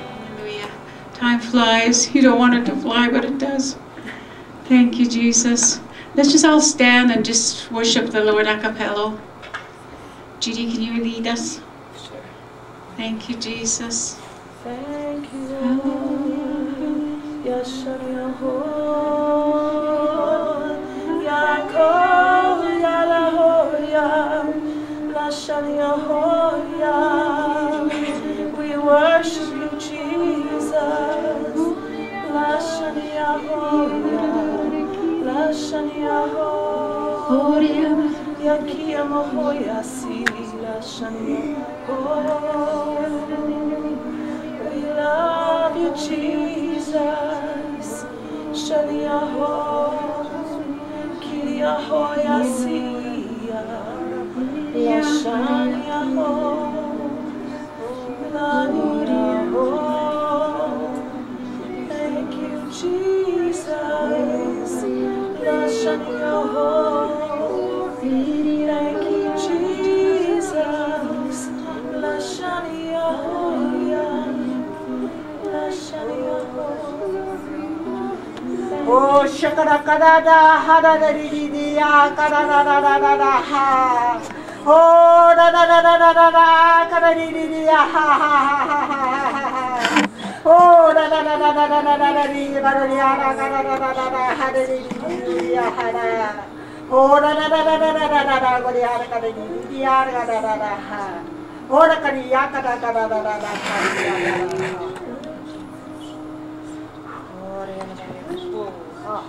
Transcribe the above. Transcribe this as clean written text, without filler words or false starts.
Hallelujah. Time flies. You don't want it to fly, but it does. Thank you, Jesus. Let's just all stand and just worship the Lord a cappella. Judy, can you lead us? Sure. Thank you, Jesus. Thank you, Lord. Yashar Yahor, Yaakov, Yalahor, Lashar Yahor, we worship you, Jesus. Lashar Yahor, Lashar Yahor, Yakia Mohoyasi, Lashar Yahor. We love you, Jesus. Shaliahor, Kiliahor, Yasia, Lashaniahor, Laniahor. Thank you, Jesus. Lashaniahor. Thank you, Jesus. Lashaniahor. Oh, shakarakada, hadadadidia, kadadadadada, ha. Oh, da da da da da da da, kadadidia, ha ha ha ha ha ha. Oh, da da da da da da da da da, kadadidia, kadadadada, hadadidia, hada. Oh, da da da da da da da da da, kadadidia, kadadada, ha. Oh, da kadiya, kadadadada, kadadidia. Oh,